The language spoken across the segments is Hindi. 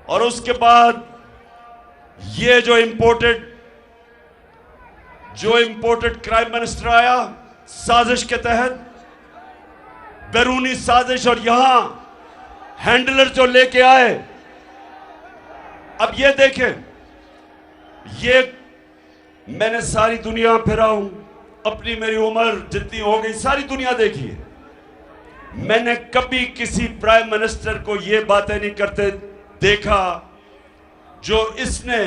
और उसके बाद ये जो इंपोर्टेड क्राइम मिनिस्टर आया साजिश के तहत, बैरूनी साजिश, और यहां हैंडलर जो लेके आए। अब ये देखें, ये मैंने सारी दुनिया फिरा हूं, अपनी मेरी उम्र जितनी हो गई सारी दुनिया देखी है। मैंने कभी किसी प्राइम मिनिस्टर को ये बातें नहीं करते देखा जो इसने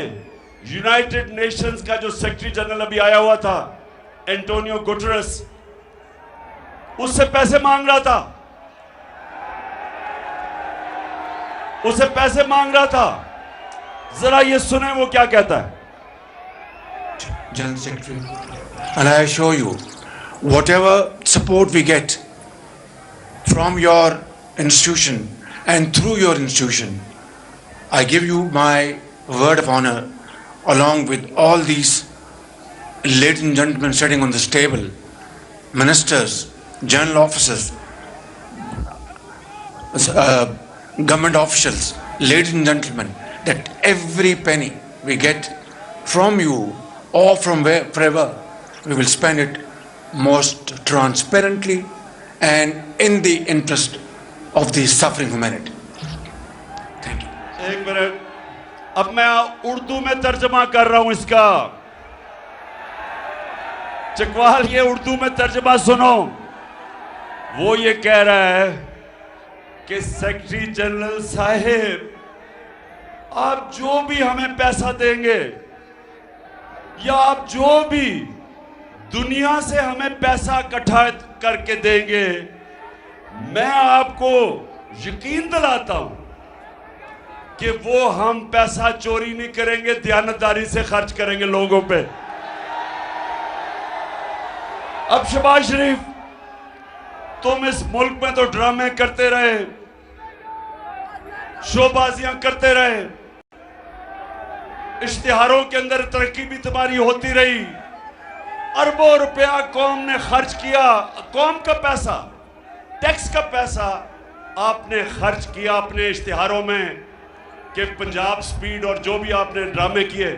यूनाइटेड नेशंस का जो सेक्रेटरी जनरल अभी आया हुआ था एंटोनियो गुटेरेस, उससे पैसे मांग रहा था, उसे पैसे मांग रहा था। जरा ये सुने वो क्या कहता है। General Secretary, and I assure you, whatever support we get from your institution and through your institution, I give you my word of honor, along with all these ladies and gentlemen sitting on this table, ministers, general officers, government officials, ladies and gentlemen, that every penny we get from you or from wherever, we will spend it most transparently and in the interest of the suffering humanity. Thank you. एक मिनट, अब मैं उर्दू में तर्जमा कर रहा हूं इसका। चकवाल, ये उर्दू में तर्जमा सुनो। वो ये कह रहा है कि सेक्रेटरी जनरल साहिब, आप जो भी हमें पैसा देंगे या आप जो भी दुनिया से हमें पैसा इकट्ठा करके देंगे, मैं आपको यकीन दिलाता हूं कि वो हम पैसा चोरी नहीं करेंगे, दयानतदारी से खर्च करेंगे लोगों पे। अब शहबाज शरीफ, तुम इस मुल्क में तो ड्रामे करते रहे, शोबाजियां करते रहे, इश्तिहारों के अंदर तरक्की भी तुम्हारी होती रही, अरबों रुपया कौम ने खर्च किया, कौम का पैसा, टैक्स का पैसा आपने खर्च किया अपने इश्तिहारों में कि पंजाब स्पीड और जो भी आपने ड्रामे किए।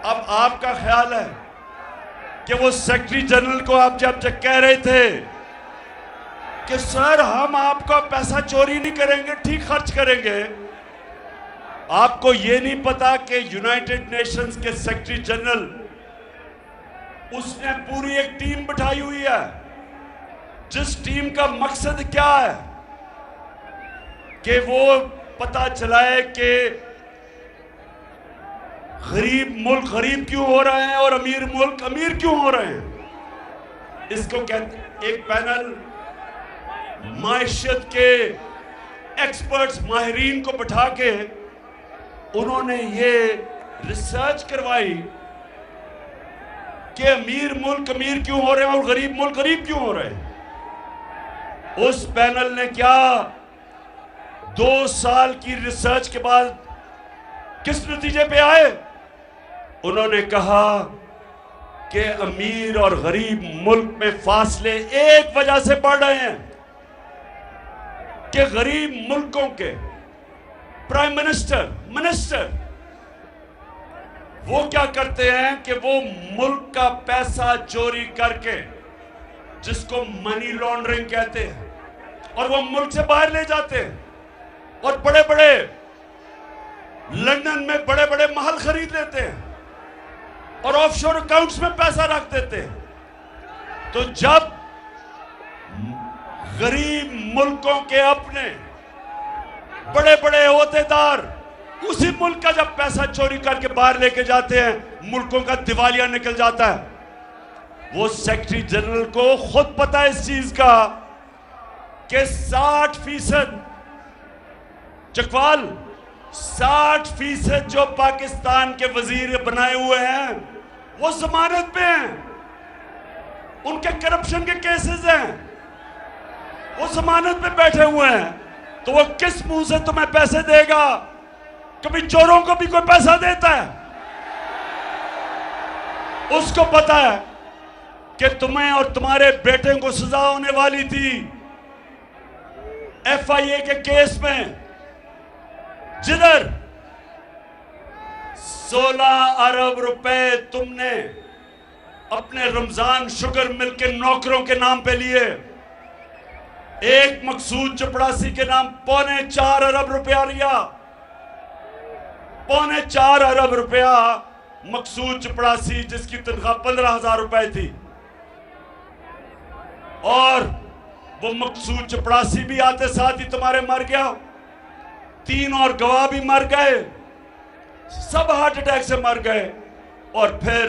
अब आपका ख्याल है कि वो सेक्रेटरी जनरल को आप जब कह रहे थे कि सर हम आपका पैसा चोरी नहीं करेंगे, ठीक खर्च करेंगे, आपको ये नहीं पता कि यूनाइटेड नेशंस के सेक्रेटरी जनरल, उसने पूरी एक टीम बिठाई हुई है, जिस टीम का मकसद क्या है कि वो पता चलाए कि गरीब मुल्क गरीब क्यों हो रहे हैं और अमीर मुल्क अमीर क्यों हो रहे हैं। इसको कहते, एक पैनल मायशत के एक्सपर्ट्स, माहिरीन को बिठा के उन्होंने ये रिसर्च करवाई कि अमीर मुल्क अमीर क्यों हो रहे हैं और गरीब मुल्क गरीब क्यों हो रहे हैं। उस पैनल ने क्या 2 साल की रिसर्च के बाद किस नतीजे पे आए? उन्होंने कहा कि अमीर और गरीब मुल्क में फासले एक वजह से बढ़ रहे हैं कि गरीब मुल्कों के प्राइम मिनिस्टर वो क्या करते हैं कि वो मुल्क का पैसा चोरी करके, जिसको मनी लॉन्ड्रिंग कहते हैं, और वो मुल्क से बाहर ले जाते हैं और बड़े बड़े लंदन में बड़े बड़े महल खरीद लेते हैं और ऑफशोर अकाउंट्स में पैसा रख देते हैं। तो जब गरीब मुल्कों के अपने बड़े बड़े ओहदेदार उसी मुल्क का जब पैसा चोरी करके बाहर लेके जाते हैं, मुल्कों का दिवालिया निकल जाता है। वो सेक्रेटरी जनरल को खुद पता है इस चीज का कि 60% चकवाल 60% जो पाकिस्तान के वजीर बनाए हुए हैं वो जमानत पे हैं, उनके करप्शन के केसेस हैं, वो जमानत पे बैठे हुए हैं। तो वो किस मुंह से तुम्हें पैसे देगा? कभी चोरों को भी कोई पैसा देता है? उसको पता है कि तुम्हें और तुम्हारे बेटे को सजा होने वाली थी FIA के केस में, जिधर 16 अरब रुपए तुमने अपने रमजान शुगर मिल के नौकरों के नाम पे लिए, एक मकसूद चपड़ासी के नाम 4.25 अरब रुपया लिया। 4.25 अरब रुपया मकसूद चपड़ासी, जिसकी तनख्वाह 15,000 रुपए थी, और वो मकसूद चपड़ासी भी आते साथ ही तुम्हारे मर गया। 3 और गवाह भी मर गए, सब हार्ट अटैक से मर गए। और फिर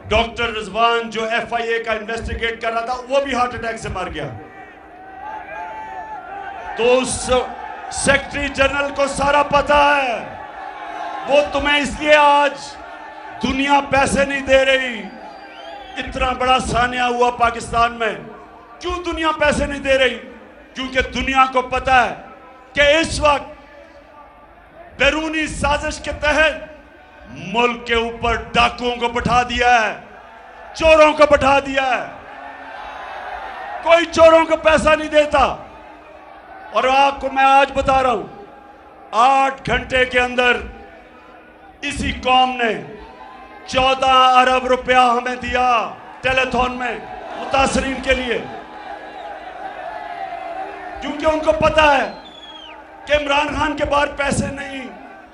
डॉक्टर रिजवान जो FIA का इन्वेस्टिगेट कर रहा था, वो भी हार्ट अटैक से मर गया। तो उस सेक्रेटरी जनरल को सारा पता है, वो तुम्हें इसलिए आज दुनिया पैसे नहीं दे रही। इतना बड़ा सानिया हुआ पाकिस्तान में, क्यों दुनिया पैसे नहीं दे रही? क्योंकि दुनिया को पता है कि इस वक्त बैरूनी साजिश के तहत मुल्क के ऊपर डाकुओं को बैठा दिया है, चोरों को बैठा दिया है। कोई चोरों को पैसा नहीं देता। और आपको मैं आज बता रहा हूं, 8 घंटे के अंदर इसी कौम ने 14 अरब रुपया हमें दिया टेलीथॉन में मुतासरीन के लिए, क्योंकि उनको पता है कि इमरान खान के पास पैसे नहीं,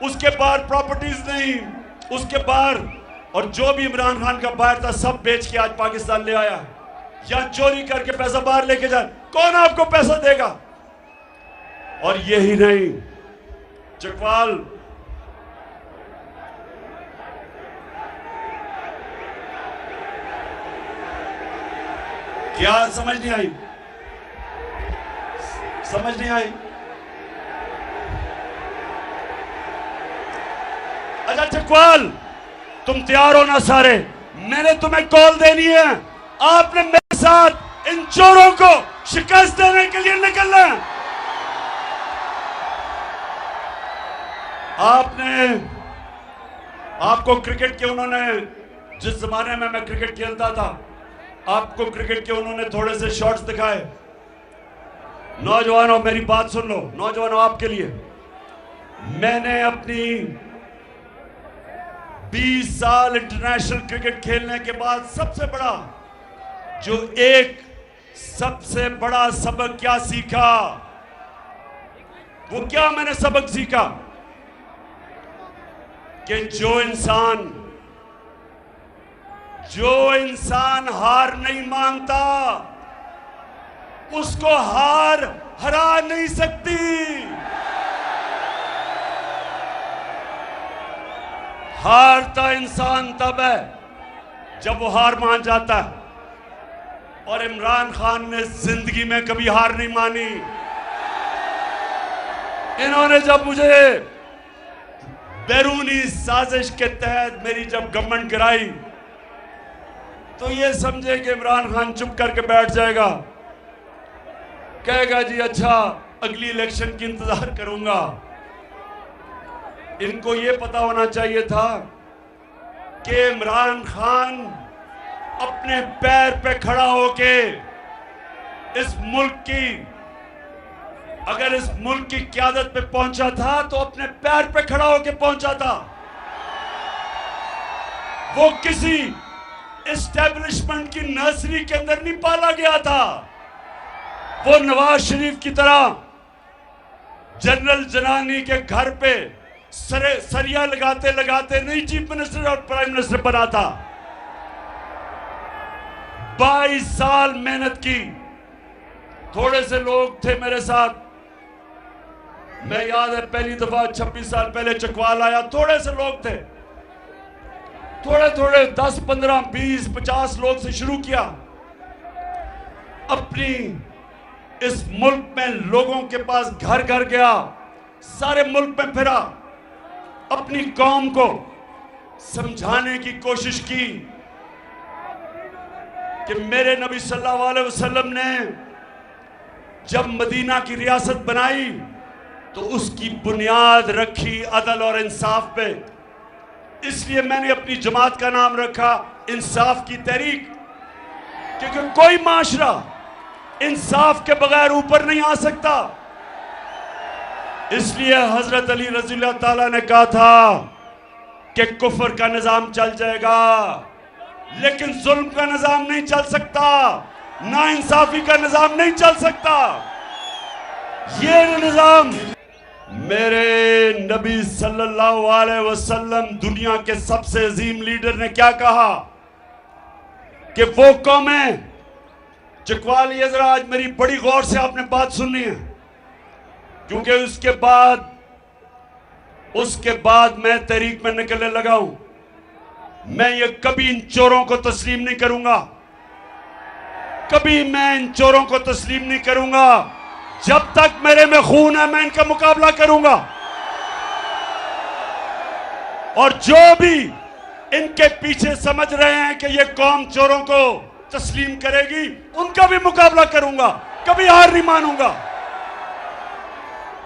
उसके पास प्रॉपर्टीज नहीं, उसके बाहर, और जो भी इमरान खान का बाहर था सब बेच के आज पाकिस्तान ले आया, या चोरी करके पैसा बाहर लेके जाए। कौन आपको पैसा देगा? और यही नहीं, चकवाल क्या समझ नहीं आई? समझ नहीं आई? अच्छा चकवाल, तुम तैयार हो ना सारे? मैंने तुम्हें कॉल देनी है, आपने मेरे साथ इन चोरों को शिकस्त देने के लिए निकलना है। आपको क्रिकेट के उन्होंने, जिस जमाने में मैं क्रिकेट खेलता था, आपको क्रिकेट के उन्होंने थोड़े से शॉट्स दिखाए। नौजवानों मेरी बात सुन लो, नौजवानों आपके लिए, मैंने अपनी 20 साल इंटरनेशनल क्रिकेट खेलने के बाद सबसे बड़ा सबक क्या सीखा? वो क्या मैंने सबक सीखा? कि जो इंसान हार नहीं मानता, उसको हार हरा नहीं सकती। हारता इंसान तब है जब वो हार मान जाता है, और इमरान खान ने जिंदगी में कभी हार नहीं मानी। इन्होंने जब मुझे बैरूनी साजिश के तहत मेरी जब गवर्नमेंट गिराई, तो ये समझे कि इमरान खान चुप करके बैठ जाएगा, कहेगा जी अच्छा अगली इलेक्शन की इंतजार करूंगा। इनको ये पता होना चाहिए था कि इमरान खान अपने पैर पे खड़ा होके इस मुल्क की, अगर इस मुल्क की क़यादत पे पहुंचा था तो अपने पैर पे खड़ा होके पहुंचा था। वो किसी एस्टेब्लिशमेंट की नर्सरी के अंदर नहीं पाला गया था। वो नवाज शरीफ की तरह जनरल जनानी के घर पे सरिया लगाते लगाते नहीं चीफ मिनिस्टर और प्राइम मिनिस्टर बना था। 22 साल मेहनत की। थोड़े से लोग थे मेरे साथ, मैं याद है पहली दफा 26 साल पहले चकवाल आया, थोड़े से लोग थे, थोड़े 10, 15, 20, 50 लोग से शुरू किया। अपनी इस मुल्क में लोगों के पास घर घर गया, सारे मुल्क में फिरा, अपनी कौम को समझाने की कोशिश की कि मेरे नबी सल्लल्लाहु अलैहि वसल्लम ने जब मदीना की रियासत बनाई तो उसकी बुनियाद रखी अदल और इंसाफ पे। इसलिए मैंने अपनी जमात का नाम रखा इंसाफ की तहरीक, क्योंकि कोई माशरा इंसाफ के बगैर ऊपर नहीं आ सकता। इसलिए हजरत अली रज़ियल्लाहु ताला ने कहा था कि कुफर का निजाम चल जाएगा, लेकिन जुल्म का निजाम नहीं चल सकता, नाइंसाफी का निजाम नहीं चल सकता। ये निजाम मेरे नबी सल्लल्लाहु अलैहि वसल्लम, दुनिया के सबसे अजीम लीडर ने क्या कहा कि वो कौमें, चकवाल ये जरा आज मेरी बड़ी गौर से आपने बात सुननी है, क्योंकि उसके बाद मैं तहरीक में निकलने लगा हूं। मैं ये कभी इन चोरों को तस्लीम नहीं करूंगा, कभी मैं इन चोरों को तस्लीम नहीं करूंगा। जब तक मेरे में खून है मैं इनका मुकाबला करूंगा, और जो भी इनके पीछे समझ रहे हैं कि ये कौम चोरों को तस्लीम करेगी, उनका भी मुकाबला करूंगा, कभी हार नहीं मानूंगा।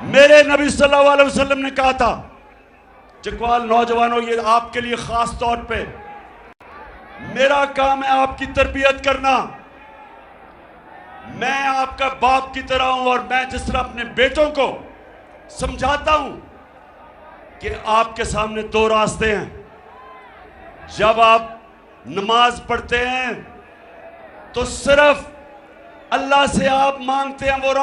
मेरे नबी सल्लल्लाहु अलैहि वसल्लम ने कहा था, चकवाल नौजवानों, ये आपके लिए खास तौर पे मेरा काम है आपकी तरबियत करना। मैं आपका बाप की तरह हूं, और मैं जिस तरह अपने बेटों को समझाता हूं कि आपके सामने दो रास्ते हैं। जब आप नमाज पढ़ते हैं तो सिर्फ अल्लाह से आप मांगते हैं वो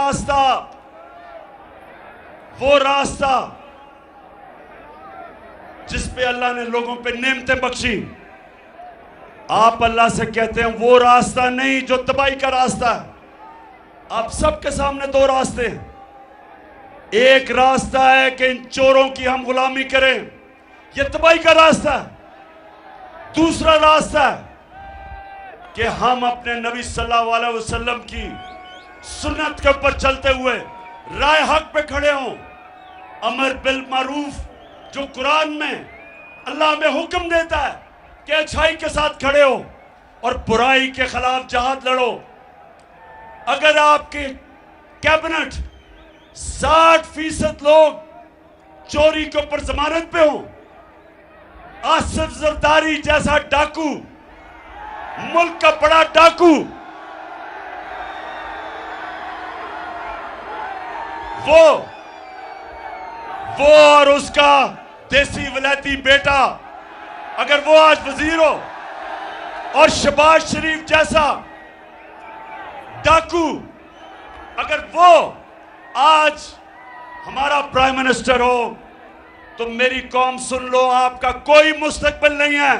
रास्ता जिस पे अल्लाह ने लोगों पे नेमतें बख्शी। आप अल्लाह से कहते हैं वो रास्ता नहीं जो तबाही का रास्ता है। आप सबके सामने दो रास्ते हैं। एक रास्ता है कि इन चोरों की हम गुलामी करें, ये तबाही का रास्ता है। दूसरा रास्ता है कि हम अपने नबी सल्लल्लाहु अलैहि वसल्लम की सुन्नत के ऊपर चलते हुए राय हक पे खड़े हों। अमर बिल मारूफ, जो कुरान में अल्लाह में हुक्म देता है कि अच्छाई के साथ खड़े हो और बुराई के खिलाफ जहाद लड़ो। अगर आपके कैबिनेट 60% लोग चोरी के ऊपर जमानत पे हो, आसिफ जरदारी जैसा डाकू, मुल्क का बड़ा डाकू, वो और उसका देसी वलैती बेटा, अगर वो आज वजीर हो, और शहबाज शरीफ जैसा डाकू अगर वो आज हमारा प्राइम मिनिस्टर हो, तो मेरी कौम सुन लो, आपका कोई मुस्तकबिल नहीं है।